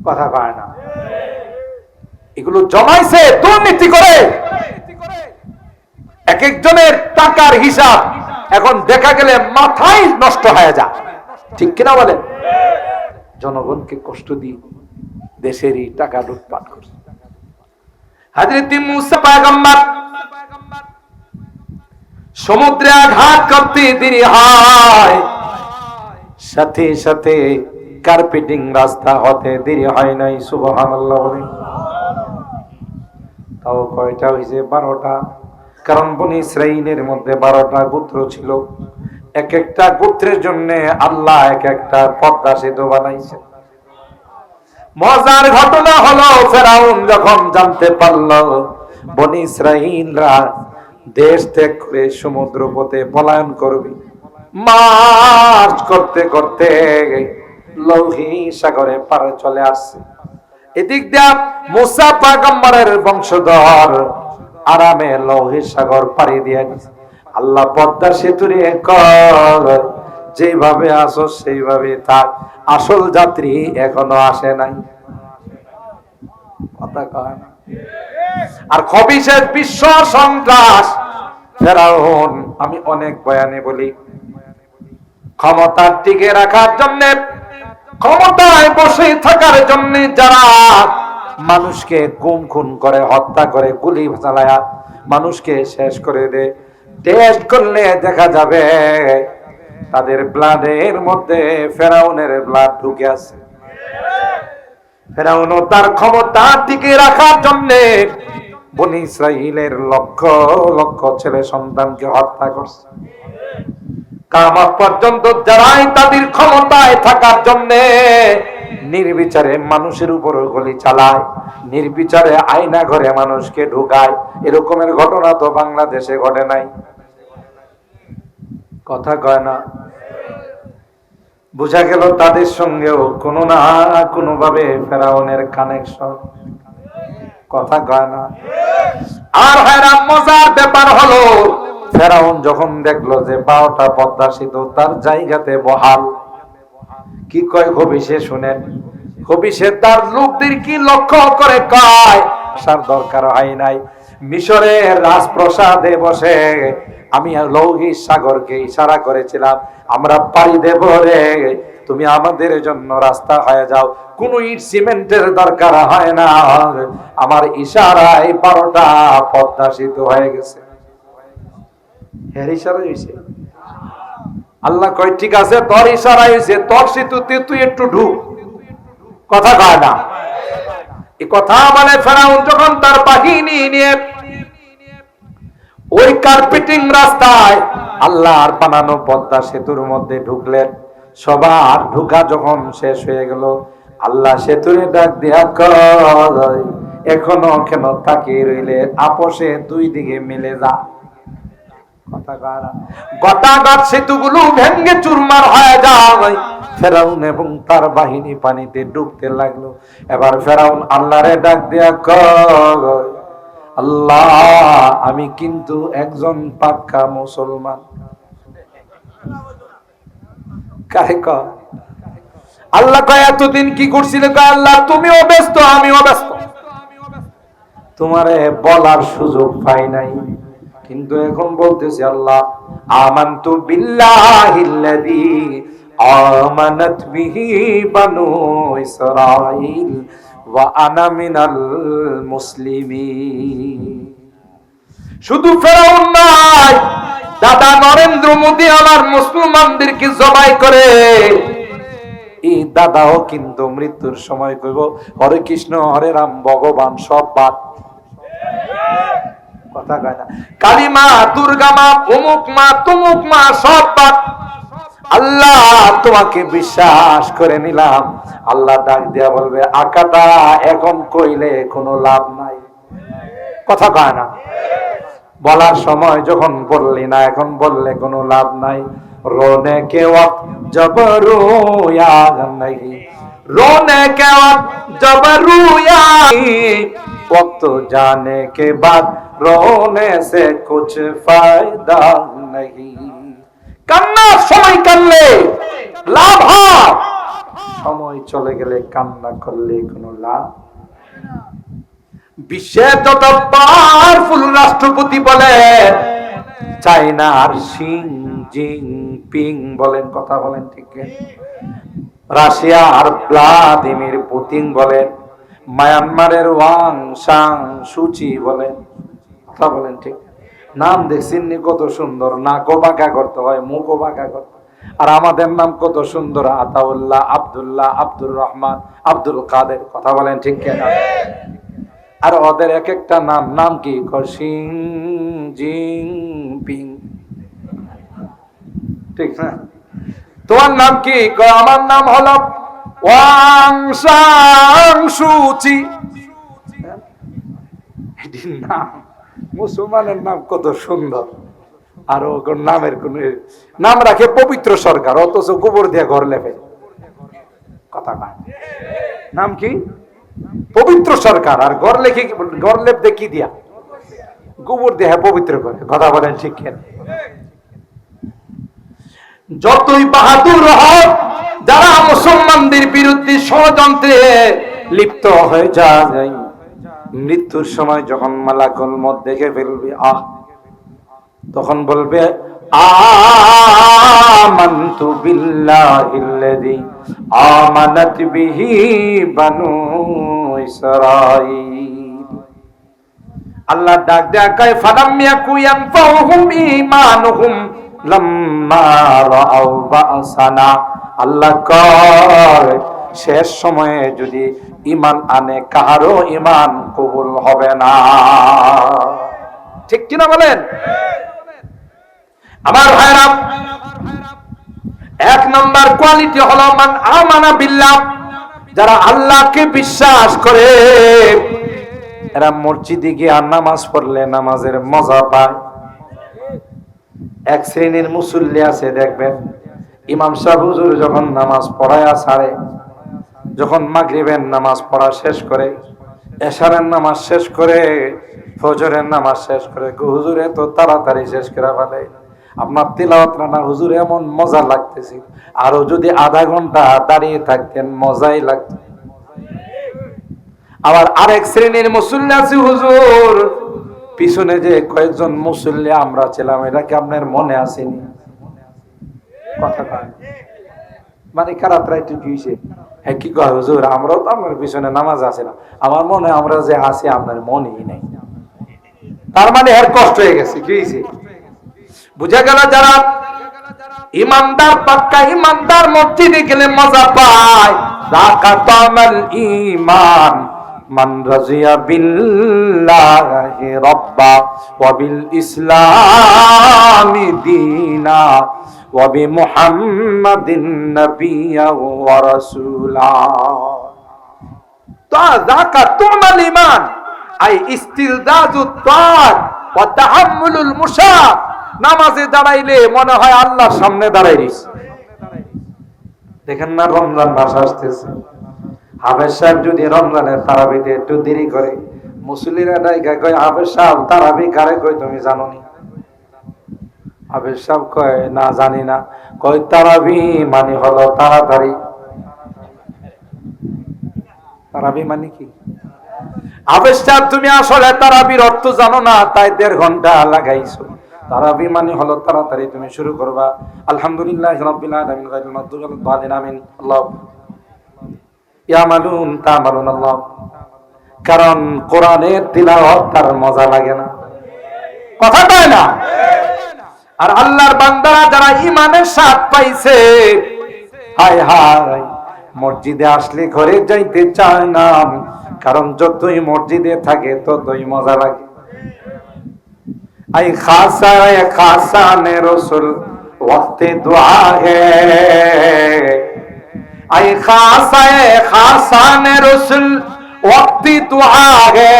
কথা কয় না। এগুলো জমাইছে দুর্নীতি করে। এক একজনের টাকার হিসাব এখন দেখা গেলে মাথায় নষ্ট হয়ে যায়, ঠিক কিনা বলেন? জনগণকে কষ্ট দিয়ে দেশেরই টাকা লুটপাট করছে। হযরত মুসা পয়গম্বর সমুদ্রে আঘাত করতে দেরি হয়, সাথে সাথে কার্পেটিং রাস্তা হতে দেরি হয় নাই। সুবহানাল্লাহ। তাও কয়টা হয়েছে? 12টা। কারণ বনি ইসরাইলের মধ্যে 12টা গোত্র ছিল, এক একটা গোত্রের জন্য আল্লাহ এক একটা পদ্মা সেতু বানাইছে। মজার ঘটনা হলো, ফেরাউন যখন জানতে পারল বনি ইসরাইলরা দেশ ত্যাগ করে সমুদ্র পথে পলায়ন করবে, মার্চ করতে করতে লৌহি সাগরে পারে চলে আসছে। এদিক দিয়ে মুসা পয়গম্বরের বংশধর আরামে লৌহি সাগর পাড়ি দিয়ে দিচ্ছে। আল্লাহ পদ্মা সেতুরে কর যেভাবে আসো সেইভাবে থাক, আসল যাত্রী এখনো আসে নাই। কথা কয় না। আর খবিশের বিশ্ব সন্ত্রাস ফেরাউন, আমি অনেক বয়ানে বলি, ক্ষমতা টিকে রাখার জন্য, ক্ষমতায় বসে থাকার জন্য যারা মানুষকে গুম খুন করে, হত্যা করে, গুলি চালায়া মানুষকে শেষ করে দেয়, টেস্ট করলে দেখা যাবে তাদের ব্লাডের মধ্যে ফেরাউনের ব্লাড ঢুকে আছে। ফেরাউনও তার ক্ষমতা টিকে রাখার জন্য বনী ইসরাইলের লক্ষ লক্ষ ছেলে সন্তানকে হত্যা করছে। কিয়ামত পর্যন্ত যারাই তাদের ক্ষমতায় থাকার জন্য নির্বিচারে মানুষের উপর গুলি চালায়, নির্বিচারে আয়না ঘরে মানুষকে ঢুকায়, এরকমের ঘটনা তো বাংলাদেশে ঘটে নাই। কথা কয় না। বোঝা গেল তাদের সঙ্গেও কোনো না কোনো ভাবে ফেরাউনের কানেকশন। কথা কয় না। আর hayran মজার ব্যাপার হলো, ফেরাউন যখন দেখলো যে 12টা পদ্মা সেতু তার জায়গাতে বহাল, কি কয় খবিশে শুনেন, খবিশে তার লোকদের কি লক্ষ্য করে কয়, আসার দরকার হয় নাই, মিশরের রাজপ্রাসাদে বসে আমি লৌহিত সাগরকে ইশারা করেছিলাম, আমরা পাড়ি দেব রে, তুমি আমাদের জন্য রাস্তা হয়ে যাও, কোন ইট সিমেন্টের দরকার হয় না, আমার ইশারায় 12টা পদ্মা সেতু হয়ে গেছে। এর ইশারা হয়েছে। আল্লাহ কয় ঠিক আছে, তোর ইশারা হয়েছে, তোর সেতুতে তুই একটু ঢুক। কথা কয় না। এই কথা বলে ফেরাউন যখন তার বাহিনী নিয়ে ওই কার্পেটিং রাস্তায় আল্লাহর বানানো পদ্মা সেতুর মধ্যে ঢুকলেন, সবার ঢুকা যখন শেষ হয়ে গেল, আল্লাহ সেতুরে ডাক দিয়া কয়, এখনো কেন তাকিয়ে রইলে, আপোষে দুই দিকে মিলে যা। গতাগত সেতুগুলো ভেঙে চুরমার হয়ে যায়। ফেরাউন এবং তার বাহিনী পানিতে ডুবতে লাগলো। এবার ফেরাউন আল্লাহরে ডাক দিয়া কয়, আল্লাহ আমি কিন্তু একজন পাক্কা মুসলমান। কারে কয়? আল্লাহ কয় এতদিন কি করছিলে? কয় আল্লাহ তুমিও ব্যস্ত আমিও ব্যস্ত, তোমারে বলার সুযোগ পাই নাই, কিন্তু এখন বলতেছি আল্লাহ আমানতু বিল্লাহিল্লাযী আমানাত বিহি বানু ইসরাঈল ওয়া আনা মিনাল মুসলিমিন। শুধু ফেরাউন নয়, দাদা নরেন্দ্র মোদী আমার মুসলমানদেরকে জবাই করে, এই দাদাও কিন্তু মৃত্যুর সময় কইব হরে কৃষ্ণ হরে রাম ভগবান সব বাদ। কথা কয় না। কালিমা, দুর্গা মা, অমুক মা, তমুক মা সব বাদ। আল্লাহ তোমাকে বিশ্বাস করে নিলাম। আল্লাহ ডাক দিয়া বলবে আকাটা এখন কইলে কোনো লাভ নাই। কথা কয় না। বলার সময় যখন বললি না, এখন বললে কোনো লাভ নাই। রোনে কে ওয়াক্ত জব রোয়া नहीं, रोने के वक्त जब रोया, वक्त जाने के बाद रोने से कुछ फायदा नहीं। কান্নার সময় কানলে লাভ হয়, সময় চলে গেলে কান্না করলে কোনো লাভ। বিশ্বের যত পাওয়ারফুল রাষ্ট্রপতি বলেন, চায়নার শি জিনপিং বলেন, কথা বলেন ঠিক, রাশিয়ার ভ্লাদিমির পুতিন বলেন, মায়ানমারের ওয়াং সাং সুচি বলেন, কথা বলেন ঠিক, নাম দেখছেন কত সুন্দর, নাকও বাঁকা করতে হয়, মুখও বাঁকা করতে। আর আমাদের নাম কত সুন্দর, আতাউল্লাহ, আব্দুল্লাহ, আব্দুর রহমান, আব্দুল কাদের, কথা বলেন ঠিক কেনা। আর ওদের এক একটা নাম, নাম কি শি জিনপিং, ঠিক না? তোমার নাম কি? আমার নাম হলো ওয়াং সাং সুচি। নাম, মুসলমানের নাম কত সুন্দর, আর নামের কোন নাম রাখে পবিত্র সরকার, অথচ গোবর দিয়ে ঘর লেপে। কথা না, নাম কি? পবিত্র সরকার, আর ঘর লেখে, ঘর লেপ দিয়ে কি দিয়া? গোবর দিয়ে পবিত্র করে। কথা বলেন ঠিক কেন? যতই বাহাদুর হোক, যারা মুসলমানদের বিরুদ্ধে ষড়যন্ত্রে লিপ্ত হয়ে যায়, মৃত্যুর সময় যখন মালাকুল মউত দেখে ফেলবে, তখন বলবে আমানতু বিল্লাহিল্লাযী আমানাত বিহি বানু ইসরাঈল। আল্লাহ ডাক দেয় ফালাম ইয়াকু ইয়ানফাউহুম ঈমানুহুম লাম্মা রাআউ বাসানা। আল্লাহ কয় শেষ সময়ে যদি ঈমান আনে, কারো ঈমান কবুল হবে না। ঠিক কিনা বলেন আমার ভাইরা? এক নাম্বার কোয়ালিটি হলো মান আমানা বিল্লাহ, যারা আল্লাহকে বিশ্বাস করে এরা মসজিদে গিয়ে নামাজ পড়লে নামাজের মজা পায়। এক শ্রেণীর মুসল্লি আছে, দেখবেন ইমাম সাহেব হুজুর যখন নামাজ পড়ায়া ছাড়ে, যখন মাগরিবের নামাজ পড়া শেষ করে, এশারের নামাজ শেষ করে, ফজরের নামাজ শেষ করে, হুজুর এত তাড়াতাড়ি শেষ করে ফেলে, আপনার তিলাওয়াত না হুজুর এমন মজা লাগতেছে, আরো যদি আধা ঘন্টা দাঁড়িয়ে থাকতেন মজাই লাগতো। আবার আরেক শ্রেণীর মুসল্লি আছে, হুজুর পিছনে যে কয়েকজন মুসল্লি আমরা ছিলাম, এটা কি আপনার মনে আসেনি? কথা কয় মানে কারাত্রা একটু কিছে, হ্যাঁ কি কয় হুজুর, আমরাও তো আপনার পিছনে নামাজ আছে না, আমার মনে আমরা যে আছি আপনার মনেই নেই। তার মানে এর কষ্ট হয়ে গেছে, কি হয়েছে বুঝা গেল? যারা ইমানদার, পাক্কা ইমানদার মসজিদে গেলে মজা পায়। যাকাতামাল ঈমান মান রাজিয়া বিল্লাহি রাব্বা ওয়া বিল ইসলামি দীনা ওয়া বি মুহাম্মাদিন নাবিয়্যা ওয়া রাসূলা। তো যাকাতুল ঈমান আই ইস্তিলজাজুত তাআত ওয়া তাহাম্মুলুল মুশাক। নামাজে দাঁড়াইলে মনে হয় আল্লাহর সামনে দাঁড়াইছিস। দেখেন না রমজান মাস আসতেছে, হাফেজ সাহেব যদি রমজানের তারাবিতে একটু দেরি করে, মুসল্লিরা ডাইকা কয় হাফেজ সাহেব তারাবি কারে কয় তুমি জানো নি? হাফেজ সাহেব কয় না জানি না। কয় তারাবি মানে হলো তাড়াতাড়ি। তারাবি মানে কি? হাফেজ সাহেব তুমি আসলে তারাবির অর্থ জানো না, তাই 1.5 ঘন্টা লাগাইছো। তারাবি মানে হলো তাড়াতাড়ি তুমি শুরু করবা। আলহামদুলিল্লাহি রাব্বিল আলামিন গায়রুল মাগদুবি আলাইহিম ওয়া আলাইহিম আমিন। আল্লাহ ইয়ামালুন তামালুন আল্লাহ। কারণ কোরআনের তিলাওয়াত তার মজা লাগে না, কথা কয় না? আর আল্লাহর বান্দারা যারা ঈমানের স্বাদ পাইছে, হায় হায় মসজিদে আসলে ঘরে যাইতে চায় না, কারণ যতই মসজিদে থাকে ততই মজা লাগে। आई खासा है खासा ने रसूल वक्त दुआ है, आई खासा है खासा ने रसूल वक्त दुआ है,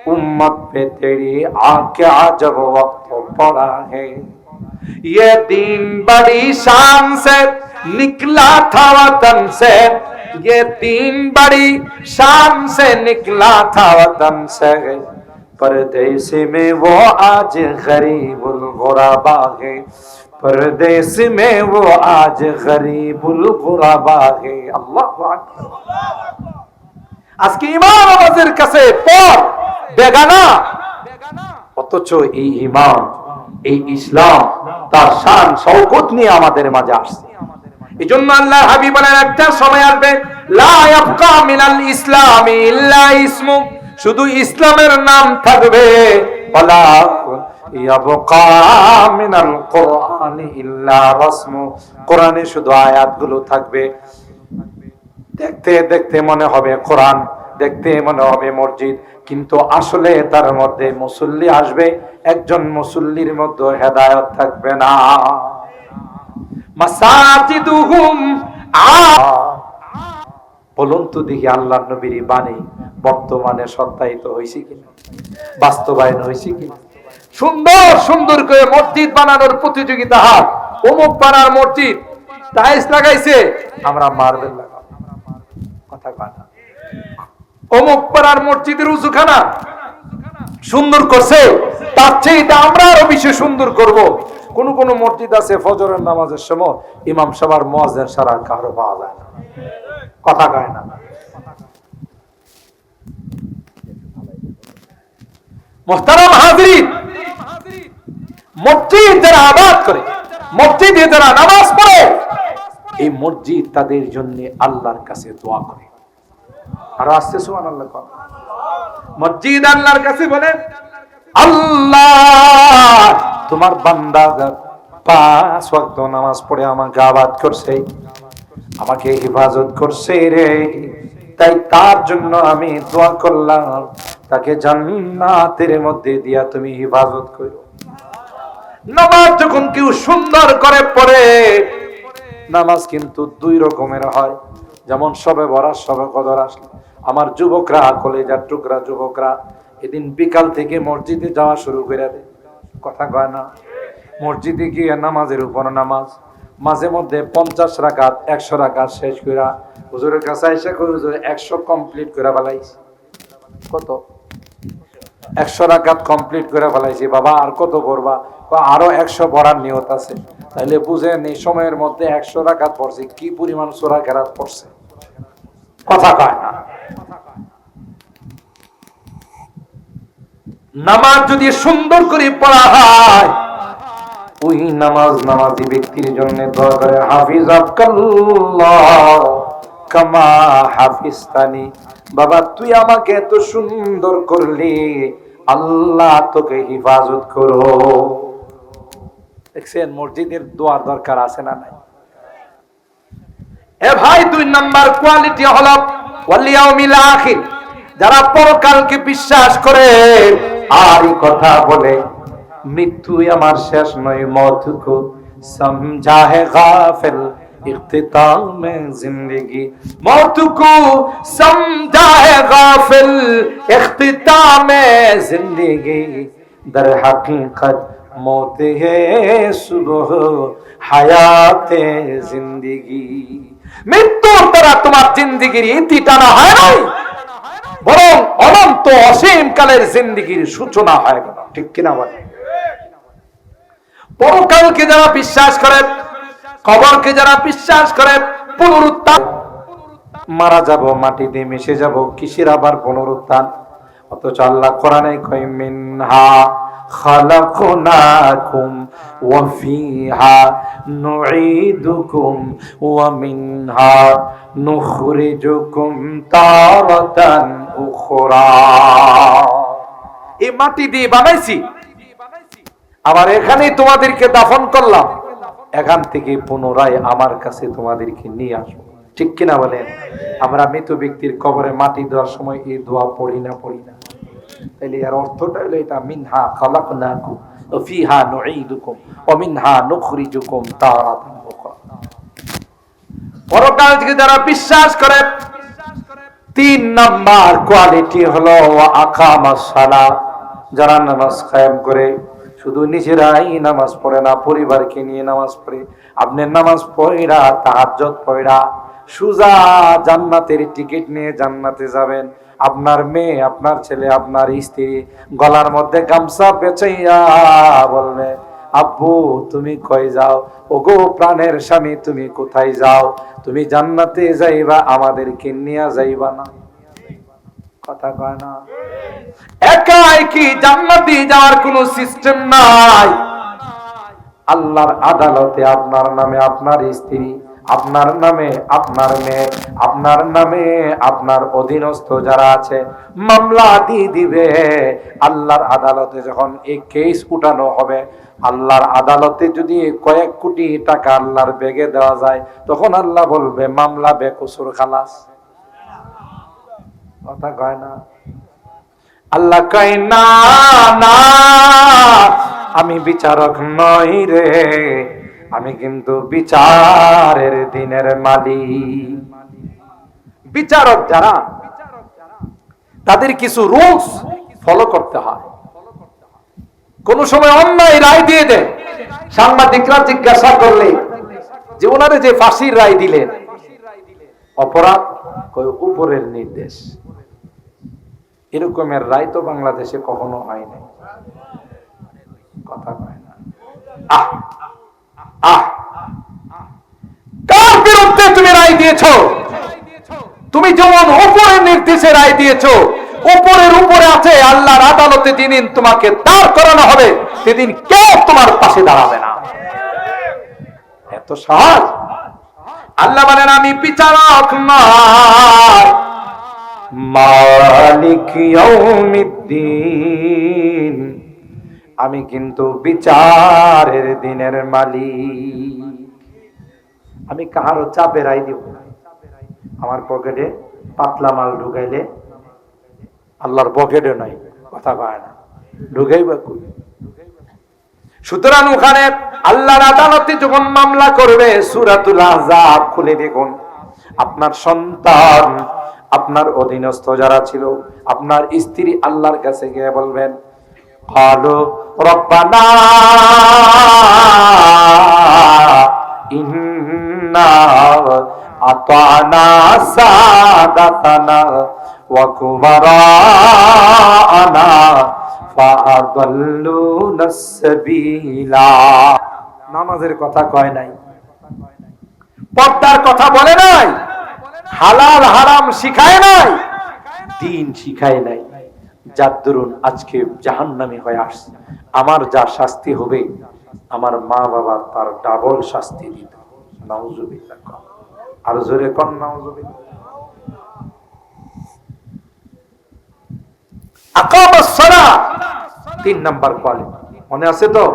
उम्मत पे तेरी आके अजब वक्त पड़ा है। ये दिन बड़ी शान से निकला था वतन से, ये दिन बड़ी शान से निकला था वतन से, परदेश में वो आज गरीबुल गुराबा है, परदेश में वो आज गरीबुल गुराबा है। আল্লাহু আকবার। আজকে ইমাম আমাদের কাছে পর বেগানা, অথচ এই ইমাম, এই ইসলাম তার শান শওকত নিয়ে আমাদের মাঝে আসছে। এজন্য আল্লাহর হাবিব বলেন একটা সময় আসবে লা ইয়াবকা মিনাল ইসলামি ইল্লা ইসমু, শুধু ইসলামের নাম থাকবে, ওয়ালা ইয়াবকা মিনাল কুরআনি ইল্লা রাসমু, কোরআনে শুধু আয়াতগুলো থাকবে। দেখতে দেখতে মনে হবে কোরআন, দেখতে মনে হবে মসজিদ, কিন্তু আসলে তার মধ্যে মুসল্লি আসবে, একজন মুসল্লির মধ্যে হেদায়েত থাকবে না। মাসাজিদুহুম বলুন তো দেখি আল্লাহর নবীর বাণী বর্তমানে সত্যায়িত হয়েছে কিনা, বাস্তবায়ন হয়েছে কিনা? সুন্দর সুন্দর করে মসজিদ বানানোর প্রতিযোগিতা হয়, অমুক পাড়ার মসজিদ টাইলস লাগাইছে, আমরা মার্বেল লাগাবো, কথা কয় না। অমুক পাড়ার মসজিদের উজুখানা সুন্দর করছে, তার চেয়ে এটা আমরা আরো বেশি সুন্দর করব। কোন কোন মসজিদ আছে ফজরের নামাজের সময় ইমাম সাহেব মুয়াজ্জিন ছাড়া কারো পাওয়া যায় না, কথা কয় না। মুহতারাম হাজিরিন, মসজিদ যারা আবাদ করে, মসজিদে যারা নামাজ পড়ে, এই মসজিদ তাদের জন্য আল্লাহর কাছে দোয়া করে। আর আসছে সুবহানাল্লাহ, মসজিদ আল্লাহর কাছে বলে, আল্লাহ তোমার বান্দা 5 ওয়াক্ত নামাজ পড়ে আমাকে আবাদ করছে, আমাকে হেফাজত করছে রে, তাই তার জন্য আমি দোয়া করলাম, তাকে জান্নাতের মধ্যে দিয়া তুমি হেফাজত করো। নামাজ যখন কেউ সুন্দর করে পড়ে, নামাজ কিন্তু 2 রকমের হয়। যেমন সবে বরাত, সবে কদর আসলে আমার যুবকরা, কলেজার টুকরা যুবকরা এদিন বিকাল থেকে মসজিদে যাওয়া শুরু করে দেয়, কথা কয় না। মসজিদে গিয়ে নামাজের উপর নামাজ, মাঝে মধ্যে 50 রাকাত 100 রাকাত শেষ কইরা হুজুরের কাছে এসে কই, হুজুর 100 কমপ্লিট করে ফেলাইছি। কত? 100 রাকাত কমপ্লিট করে ফেলাইছি বাবা, আর কত পড়বা? আরো 100 পড়ার নিয়ত আছে। তাইলে বুঝেন এই সময়ের মধ্যে 100 রাকাত পড়ছে, কি পরিমাণ সূরা কেরাত পড়ছে, কথা কয় না। নামাজ যদি সুন্দর করে পড়া হয়, ওই নামাজ নামাজি ব্যক্তির জন্য দোয়া করে, হাফিজাকাল্লাহ কামা হাফিজতানি, বাবা তুই আমাকে এত সুন্দর করলি, আল্লাহ তোকে হেফাজত করো। দেখছেন মসজিদের দোয়ার দরকার আছে না নাই? এ ভাই, 2 নাম্বার কোয়ালিটি হলো ওয়াল ইয়াউমিল আখির, যারা পরকালকে বিশ্বাস করে আর এই কথা বলে, মৃত্যু আমার শেষ নয়, মৌতকো সমঝা হে গাফিল इख्तिताम जिंदगी, मौत को समझा है गाफिल इख्तिताम जिंदगी, दर हकीकत मौत है सुबह হায়াতে জিন্দেগি। মৃত্যুর দ্বারা তোমার জিন্দেগির ইতি টানা হয় নাই, বরং অনন্ত অসীম কালের জিন্দেগির সূচনা হয় গেল, ঠিক কিনা বলেন? পরকালকে যারা বিশ্বাস করে, কবরকে যারা বিশ্বাস করে, পুনরুত্থান, মারা যাব, মাটিতে মিশে যাব, কিসের আবার পুনরুত্থান? অথচ আল্লাহ কোরআনে কয়, মিনহা খালাকনাকুম ওয়া ফিহা নুঈদুকুম ওয়া মিনহা নুখরিজুকুম তারাতান উখরা। এই মাটি দিয়ে বানাইছি, আবার এখানেই তোমাদেরকে দাফন করলাম, এখান থেকে পুনরায় আমার কাছে তোমাদেরকে নিয়ে আসবো, ঠিক কিনা বলেন? আমরা মৃত ব্যক্তির কবরে মাটি দেওয়ার সময় এই দোয়া পড়ি না? তাইলে এর অর্থটা হলো এটা, মিনহা খালাকনাকুম ওয়া ফিহা নুঈদুকুম ওয়া মিনহা নুখরিজুকুম তারাতান উখরা। পরকালকে যারা বিশ্বাস করে, 3 নাম্বার কোয়ালিটি হলো ওয়া আকামাস সালাত, যারা নামাজ কায়েম করে, শুধু নিজেরাই নামাজ পড়ে না, পরিবারকে নিয়ে নামাজ পড়ে। আপনি নামাজ পড়া, তাহাজ্জুদ পড়া, সুজা জান্নাতের টিকিট নিয়ে জান্নাতে যাবেন। আপনার মেয়ে, আপনার ছেলে, আপনার স্ত্রী গলার মধ্যে গামছা পেঁচাইয়া বলবে, আব্বু তুমি কই যাও? ওগো প্রাণের স্বামী তুমি কোথায় যাও? তুমি জান্নাতে যাইবা, আমাদেরকে নিয়ে যাইবা না, কথা কয় না? একাই কি জান্নাতে যাওয়ার কোনো সিস্টেম নাই? আল্লাহর আদালতে আপনার নামে আপনার স্ত্রী, আপনার নামে আপনার মেয়ে, আপনার নামে আপনার অধীনস্থ যারা আছে মামলা দিয়ে দিবে। আল্লাহর আদালতে যখন এই কেস উঠানো হবে, আল্লাহর আদালতে যদি কয়েক কোটি টাকা আল্লাহর ব্যাগে দেওয়া যায়, তখন আল্লাহ বলবে মামলা বেকসুর খালাস, কথা কয় না? আল্লাহ কয় না, না আমি বিচারক নই রে, আমি কিন্তু বিচারের দিনের মালিক। বিচারক যারা, তাদের কিছু রুলস ফলো করতে হয়। কোন সময় অন্যায় রায় দিয়ে দেয়, সাংবাদিকরা জিজ্ঞাসা করলে যে ওনারে যে ফাঁসির রায় দিলেন, অপরাধ উপরের নির্দেশ, এরকমের রায় তো বাংলাদেশে কখনো হয় নাই। কথা কয় না। আহ আহ কার বিরুদ্ধে তুমি রায় দিয়েছো? তুমি যেমন উপরের নির্দেশে রায় দিয়েছো, উপরের উপরে আছে আল্লাহর আদালতে যেদিন তোমাকে দাঁড় করানো হবে সেদিন কেউ তোমার পাশে দাঁড়াবে না। এত সহজ? আল্লাহ বলেন আমি বিচারক নয়, মালিক ইয়াউমিদ্দিন, আমি কিন্তু বিচারের দিনের মালিক। আমি কাহারও চাপে রায় দিব না। আমার পকেটে পাতলা মাল ঢুকাইলে আল্লাহর পকেটে নাই, কথা কয় না, ঢুকাইবা কই? সুতরাং ওখানে আল্লাহর আদালতে যখন মামলা করবে, সূরাতুল আহজাব খুলে দেখুন, আপনার সন্তান, আপনার অধীনস্থ যারা ছিল, আপনার স্ত্রী আল্লাহর কাছে গিয়ে বলবেন ক্বালু রব্বানা ইন্না আতানা সাদাতানা ওয়া কুবারানা ফাআদাল্লুনা সাবিলা। নামাজের কথা কয় নাই, পর্দার কথা বলে নাই, হালাল হারাম শিখায় নাই, দিন শিখায় নাই, যার দরুন আজকে জাহান্নামী হয়ে আসছে। আমার যা শাস্তি হবে আমার মা বাবা তার ডাবল শাস্তি দিত। নাউজুবিল্লাহ। আর জোরে কোন নাউজুবিল্লাহ। আকামাস সালাত 3 নাম্বার কোয়ালিটি, মনে আছে তো?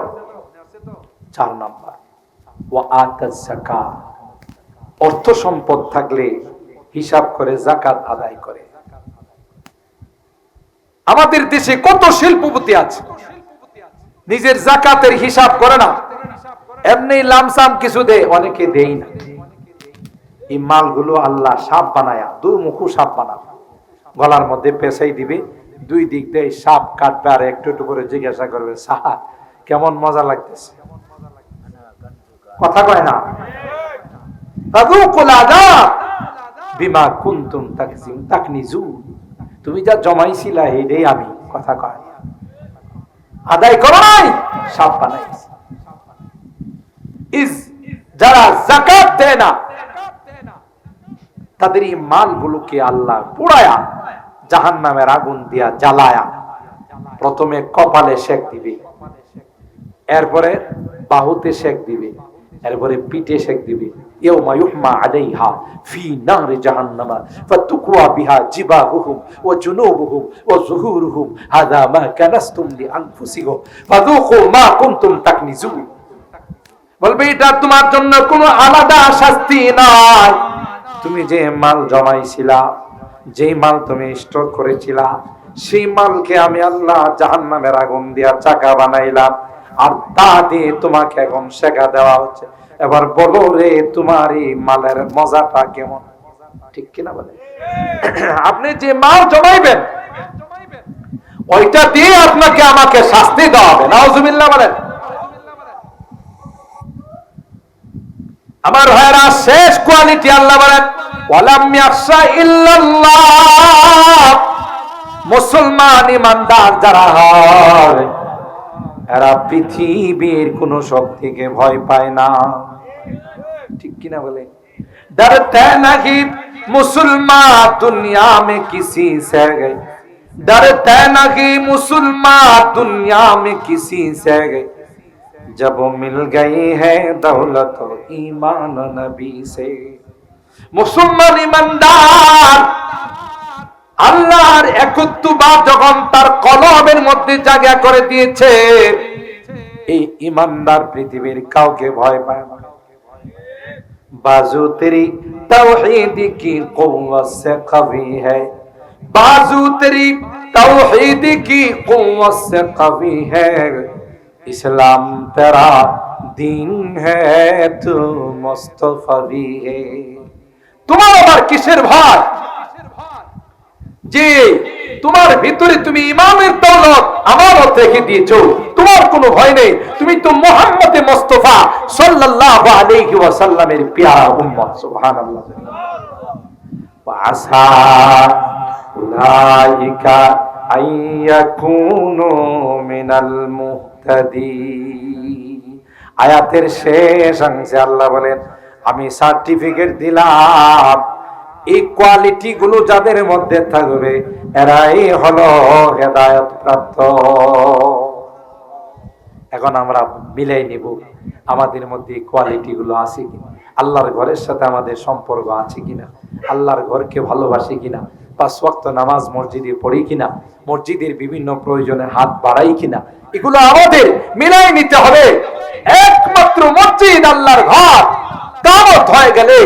4 নাম্বার ওয়া আতাজ যাকাত, অর্থ সম্পদ থাকলে হিসাব করে যাকাত আদায় করে। আমাদের দেশে কত শিল্পপতি আছে নিজের যাকাতের হিসাব করে না, এমনি লামসাম কিছু দেয়, অনেকে দেই না। এই মালগুলো আল্লাহ সাপ বানায়া, দুমুখু সাপ বানাবে, গলার মধ্যে পেঁচাই দিবে, 2 দিক দিয়ে সাপ কাটবে, আর একটু একটু করে জিজ্ঞাসা করবে সাহা কেমন মজা লাগতেছে, কথা কয় না? তাযুকুল আযাব বিমা কুনতুম তাকনিজুন, তুমি যা জমাইছিলা এইটাই আমি, কথা কয় আদায় করো নাই, সাপ বানাইছে। যারা যাকাত দেয় না তাদের এই মালগুলোকে আল্লাহ পুড়ায়া জাহান্নামের আগুন দিয়া জ্বালায়া প্রথমে কপালে সেক দিবে, এরপরে বাহুতে সেক দিবে, এরপরে পিঠে সেক দিবে। ইয়াউমা ইউহমা আলাইহা ফি নারি জাহান্নামা ফাতুকওয়া বিহা জিবাহুহুম ওয়া জুনুবুহুম ওয়া যুহুরুহুম হাযা মা কানাসতুম লিআনফুসিকুম ফাযুকু মা কুনতুম তাকনিজুন। বলবে এটা তোমার জন্য কোনো আলাদা শাস্তি নাই, তুমি যে মাল জমাইছিলা, যে মাল তুমি স্টক করেছিলা, সেই মালকে আমি আল্লাহ জাহান্নামের আগুন দিয়া চাকা বানাইলাম, আর তা দিয়ে তোমাকে এখন শেখা দেওয়া হচ্ছে। এবার বলো রে তোমার এই মালের মজাটা কেমন, ঠিক কিনা বলে? আপনি যে মাল জমাইবেন ওইটা দিয়ে আপনাকে আমাকে শাস্তি দেওয়া হবে। নাউজুবিল্লাহ বলেন। আমার ভাইরা, শেষ কোয়ালিটি আল্লাহ বলেন ওয়ালাম ইয়াখশা ইল্লাল্লাহ, মুসলমান ইমানদার যারা হয় এরা পৃথিবীর কোন শক্তিকে ভয় পায় না, ঠিক কিনা বলে? ডরতে নাহি মুসলমান দুনিয়া মে কিসি সে গে, ডরতে নাহি মুসলমান দুনিয়া মে কিসি সে গে, जब मिल गई है दौलत ईमान नबी से। মুসলমান ইমানদার আল্লাহর একত্ববাদ যখন তার কলবের মধ্যে জায়গা করে দিয়েছে, এই ইমানদার পৃথিবীর কাউকে ভয় পায় না। बाजू तेरी तौहीद की कुव्वत से कवी है, बाजू तेरी तौहीद की कुव्वत से कवी है, इस्लाम तेरा दीन है तू मुस्तफवी है। তোমার আবার কিসের ভয় যে তোমার ভিতরে তুমি ইমামের দৌলত আমানত রেখে দিয়েছো, তোমার কোনো ভয় নেই, তুমি তো মুহাম্মদে মুস্তাফা সাল্লাল্লাহু আলাইহি ওয়াসাল্লামের প্যারা উম্মত। সুবহানাল্লাহ। ওয়া আসা উলাইকা আইয়াকুনু মিনাল মুহতাদি। আয়াতের শেষ অংশে আল্লাহ বলেন, আমি সার্টিফিকেট দিলাম, এই কোয়ালিটি গুলো যাদের মধ্যে থাকবে এরাই হলো হেদায়েত প্রাপ্ত। এখন আমরা মিলাই নিব আমাদের মধ্যে কোয়ালিটি গুলো আছে কিনা, আল্লাহর ঘরের সাথে আমাদের সম্পর্ক আছে কিনা, আল্লাহর ঘরকে ভালোবাসি কিনা, 5 ওয়াক্ত নামাজ মসজিদে পড়ি কিনা, মসজিদের বিভিন্ন প্রয়োজনে হাত বাড়াই কিনা, এগুলো আমাদের মিলাই নিতে হবে। একমাত্র মসজিদ আল্লাহর ঘর দাওয়াত হয়ে গেলে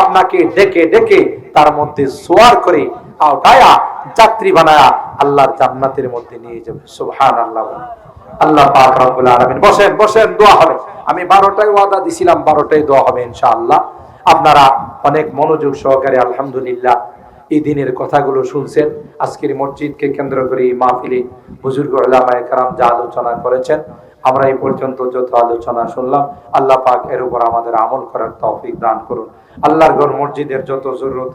আপনাকে ডেকে ডেকে তার মধ্যে সোয়ার করে আওতায়া যাত্রী বানায়া আল্লাহর জান্নাতের মধ্যে নিয়ে যাবে। সুবহানাল্লাহ। আল্লাহ পাক রব্বুল আলামিন। বসেন বসেন, দোয়া হবে। আমি 12টায় ওয়াদা দিছিলাম, 12টায় দোয়া হবে ইনশাআল্লাহ। আপনারা অনেক মনোযোগ সহকারে আলহামদুলিল্লাহ এই দিনের কথাগুলো শুনছেন। আজকের মসজিদকে কেন্দ্র করে এই মাহফিলে বুজুর্গ উলামায়ে কেরাম যা আলোচনা করেছেন, আমরা এই পর্যন্ত যত আলোচনা শুনলাম, আল্লাহ পাক এর উপর আমাদের আমল করার তৌফিক দান করুন। আল্লাহর ঘর মসজিদের যত জরুরত